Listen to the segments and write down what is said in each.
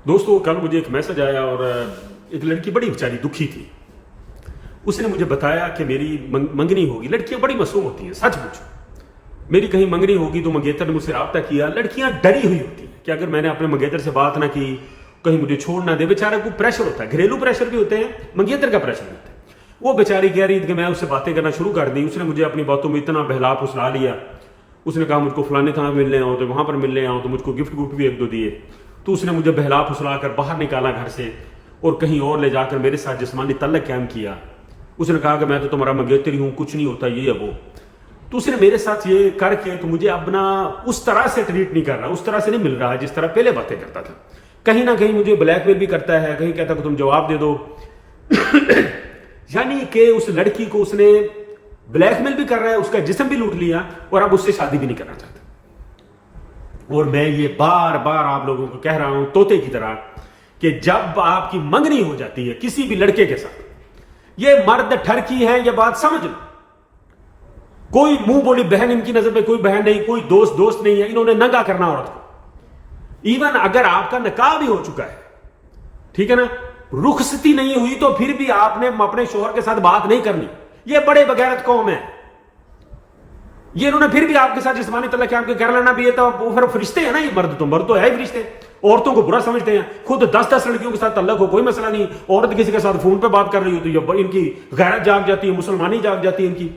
دوستو کل مجھے ایک میسج آیا اور ایک لڑکی بڑی بیچاری دکھی تھی. اس نے مجھے بتایا کہ میری منگنی ہوگی. لڑکیاں بڑی معصوم ہوتی ہیں سچ مچ. میری کہیں منگنی ہوگی تو منگیتر نے مجھ سے رابطہ کیا. لڑکیاں ڈری ہوئی ہوتی ہیں کہ اگر میں نے اپنے منگیتر سے بات نہ کی کہیں مجھے چھوڑ نہ دے. بیچارہ کو پریشر ہوتا ہے, گھریلو پریشر بھی ہوتے ہیں, منگیتر کا پریشر ہوتا ہے. وہ بیچاری کہہ رہی تھی کہ میں اس سے باتیں کرنا شروع کر دی. اس نے مجھے اپنی باتوں میں اتنا بہلا پھسلا لیا. اس نے کہا مجھ کو فلانے تھا ملنے آؤ تو وہاں پر ملنے آؤ, تو مجھ کو گفٹ بھی ایک دو دیے. تو اس نے مجھے بہلا پھسلا کر باہر نکالا گھر سے اور کہیں اور لے جا کر میرے ساتھ جسمانی تعلق قائم کیا. اس نے کہا کہ میں تو تمہارا منگیتر ہی ہوں, کچھ نہیں ہوتا یہ وہ. تو اس نے میرے ساتھ یہ کر کے تو مجھے اب نہ اس طرح سے ٹریٹ نہیں کر رہا, اس طرح سے نہیں مل رہا جس طرح پہلے باتیں کرتا تھا. کہیں نہ کہیں مجھے بلیک میل بھی کرتا ہے, کہیں کہتا کہ تم جواب دے دو. یعنی کہ اس لڑکی کو اس نے بلیک میل بھی کر رہا ہے, اس کا جسم بھی لوٹ لیا اور اب اس سے شادی بھی نہیں کرنا چاہتا. اور میں یہ بار بار آپ لوگوں کو کہہ رہا ہوں طوطے کی طرح کہ جب آپ کی منگنی ہو جاتی ہے کسی بھی لڑکے کے ساتھ, یہ مرد ٹھرکی ہے, یہ بات سمجھ لو. کوئی منہ بولی بہن ان کی نظر میں کوئی بہن نہیں, کوئی دوست نہیں ہے. انہوں نے ننگا کرنا عورت کو. ایون اگر آپ کا نکاح بھی ہو چکا ہے, ٹھیک ہے نا, رخصتی نہیں ہوئی تو پھر بھی آپ نے اپنے شوہر کے ساتھ بات نہیں کرنی. یہ بڑے بغیرت قوم ہے. یہ انہوں نے پھر بھی آپ کے ساتھ جسمانی تعلق قائم کر لینا بھی ہے تو پھر فرشتے ہیں نا. یہ مرد تو ہے ہی فرشتے. عورتوں کو برا سمجھتے ہیں. خود 10 لڑکیوں کے ساتھ تعلق ہو کوئی مسئلہ نہیں, عورت کسی کے ساتھ فون پہ بات کر رہی ہو تو ان کی غیرت جاگ جاتی ہے, مسلمانی جاگ جاتی ہے ان کی.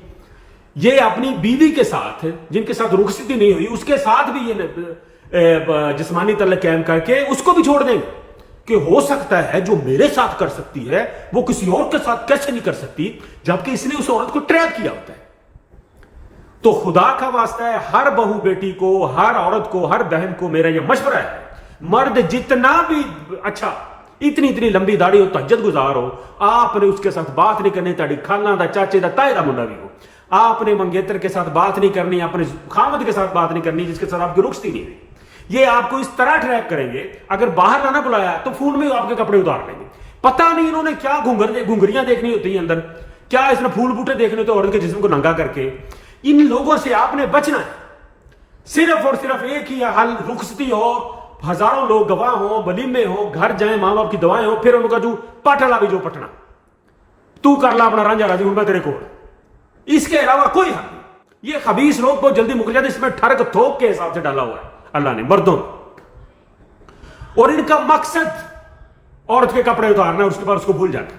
یہ اپنی بیوی کے ساتھ جن کے ساتھ رخصتی نہیں ہوئی اس کے ساتھ بھی یہ جسمانی تعلق قائم کر کے اس کو بھی چھوڑ دیں گے کہ ہو سکتا ہے جو میرے ساتھ کر سکتی ہے وہ کسی اور کے ساتھ کیسے نہیں کر سکتی, جبکہ اس نے اس عورت کو ٹریپ کیا ہوتا ہے. تو خدا کا واسطہ ہے, ہر بہو بیٹی کو, ہر عورت کو, ہر بہن کو میرا یہ مشورہ ہے, مرد جتنا بھی اچھا اتنی لمبی داڑھی ہو, تہجد گزار ہو, آپ نے اس کے ساتھ بات نہیں کرنی. تاڑی کھانا دا چاچے دا تائے دا منڈا بھی ہو, آپ نے منگیتر کے ساتھ بات نہیں کرنی, اپنے خامد کے ساتھ بات نہیں کرنی جس کے ساتھ آپ کی رخصتی نہیں ہوئی. یہ آپ کو اس طرح ٹریک کریں گے. اگر باہر نہ بلایا تو فون میں آپ کے کپڑے اتار لیں گے. پتہ نہیں انہوں نے کیا گھنگریاں دیکھنی ہوتی ہیں اندر, کیا اس نے پھول بوٹے دیکھنے ہوتے عورت کے جسم کو ننگا کر کے. ان لوگوں سے آپ نے بچنا ہے. صرف اور صرف ایک ہی حل, رخصتی ہو, ہزاروں لوگ گواہ ہوں, ولیمے ہوں, گھر جائیں, ماں باپ کی دعائیں ہوں, پھر ان کا جو پٹلا بھی جو پٹنا تو کر لا اپنا رانجا راضی ہوں میں تیرے کو. اس کے علاوہ کوئی حل نہیں. یہ خبیث لوگ بہت جلدی مک جاتے, اس میں ٹھرک تھوک کے حساب سے ڈالا ہوا ہے اللہ نے مردوں. اور ان کا مقصد عورت کے کپڑے اتارنا ہے, اس کے بعد اس کو بھول جانا.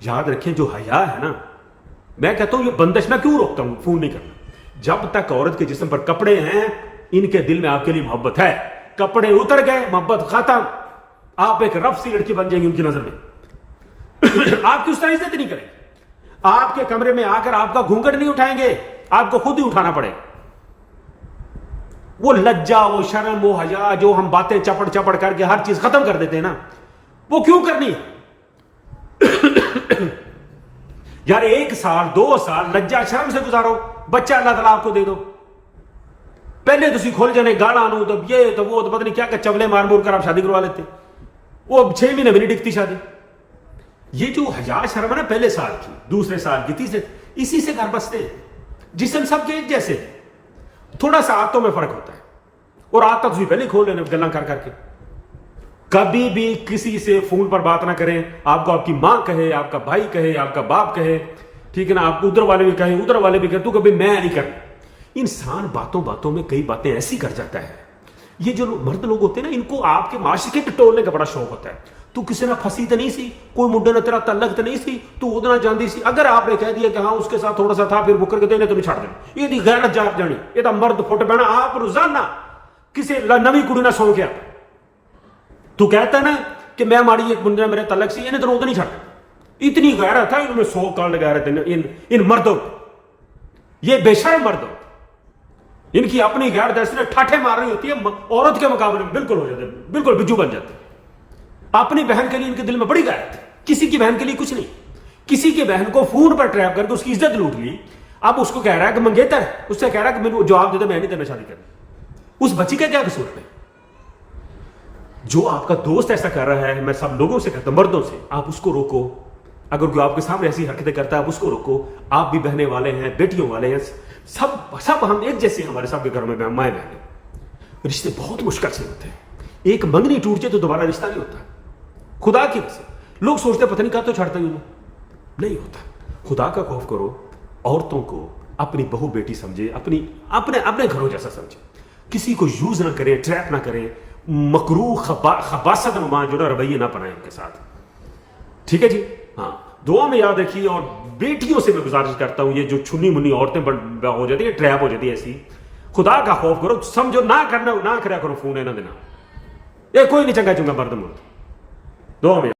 یاد رکھیں جو حیا ہے نا, میں کہتا ہوں یہ بندش میں کیوں روکتا ہوں فون نہیں کرنا. جب تک عورت کے جسم پر کپڑے ہیں ان کے دل میں آپ کے لیے محبت ہے. کپڑے اتر گئے محبت ختم. آپ ایک رف سی لڑکی بن جائیں گی ان کی نظر میں. آپ کی اس طرح عزت نہیں کریں. آپ کے کمرے میں آ کر آپ کا گھونگھٹ نہیں اٹھائیں گے, آپ کو خود ہی اٹھانا پڑے. وہ لجا, وہ شرم, وہ حیا جو ہم باتیں چپڑ کر کے ہر چیز ختم کر دیتے ہیں نا, وہ کیوں کرنی ہے یار. 1 سال 2 سال لجا شرم سے گزارو, بچہ اللہ تعالیٰ آپ کو دے دو. پہلے تو کھول جانے گاڑا نو تو یہ تو وہ تو پتہ نہیں کیا کہ چولے مار مور کر آپ شادی کروا لیتے. وہ 6 مہینے میں نہیں ٹکتی شادی. یہ جو حیا شرم ہے نا, پہلے سال کی, دوسرے سال کی, تیسرے, اسی سے گھر بستے. جسم سب کے ایک جیسے, تھوڑا سا عادتوں میں فرق ہوتا ہے. اور عادت تجھے پہلے کھول لینے گلا کر کے. کبھی بھی کسی سے فون پر بات نہ کریں. آپ کو آپ کی ماں کہے, آپ کا بھائی کہے, آپ کا باپ کہے, ٹھیک ہے نا, آپ کو ادھر والے بھی کہیں ادھر والے بھی کہیں, تو کبھی میں نہیں کرنا. انسان باتوں میں کئی باتیں ایسی کر جاتا ہے. یہ جو مرد لوگ ہوتے ہیں نا, ان کو آپ کے معاشرے کے ٹولنے کا بڑا شوق ہوتا ہے. تو کسی نے پھنسی تو نہیں سی, کوئی منڈے نے تیرا تعلق تو نہیں سی, تو ادنا جاندی سی. اگر آپ نے کہہ دیا کہ ہاں اس کے ساتھ تھوڑا سا تھا, پھر بکر کے دینے تو نہیں چھاڑ دینا. یہ دی غیرت جاگ جانی, یہ تو مرد فٹ بہنا. آپ روزانہ کسی نوی کڑی نہ سو گیا تو کہتا ہے نا کہ میں ہماری ایک بندہ میرے تعلق سے, انہیں تو روز نہیں چھاڑا. اتنی غیرت ہے ان میں 100 کال غیرت ان مردوں. یہ بے شرم مردوں, ان کی اپنی غیرت ایسے ٹھاٹھے مار رہی ہوتی ہے, عورت کے مقابلے میں بالکل ہو جاتے, بالکل بجو بن جاتے. اپنی بہن کے لیے ان کے دل میں بڑی غیرت ہے, کسی کی بہن کے لیے کچھ نہیں. کسی کی بہن کو فون پر ٹریپ کر کے اس کی عزت لوٹ لی. اب اس کو کہہ رہا ہے کہ منگیتر ہے, اس سے کہہ رہا ہے کہ مجھے جواب دے دے, میں نہیں تیرے شادی کرنا. اس بچی کا کیا قصور ہے؟ جو آپ کا دوست ایسا کر رہا ہے, میں سب لوگوں سے کہتا ہوں, مردوں سے, آپ اس کو روکو. اگر کوئی آپ کے سامنے ایسی حرکتیں کرتا ہے آپ اس کو روکو. آپ بھی بہنے والے ہیں, بیٹیوں والے ہیں, سب ہم ایک جیسے, ہمارے سب کے گھروں میں مائیں بہنیں. رشتے بہت مشکل سے ہوتے ہیں. ایک منگنی ٹوٹ جائے تو دوبارہ رشتہ نہیں ہوتا. خدا کی قسم لوگ سوچتے پتہ نہیں کہاں تو چھاڑتا ہی نہیں ہوتا. خدا کا خوف کرو, عورتوں کو اپنی بہو بیٹی سمجھے, اپنے گھروں جیسا سمجھے, کسی کو یوز نہ کریں, ٹریپ نہ کریں, مکروہ خباثت نما جو نا رویے نہ اپنائیں ان کے ساتھ. ٹھیک ہے جی, ہاں دعا میں یاد رکھیے. اور بیٹیوں سے میں گزارش کرتا ہوں, یہ جو چھنی منی عورتیں ہو جاتی ہیں, ٹریپ ہو جاتی ہے ایسی, خدا کا خوف کرو, سمجھو نہ کرنا, نہ کرا کرو فون ہے نہ دینا, یہ کوئی نہیں چنگا چنگا مرد مرد. دعا میں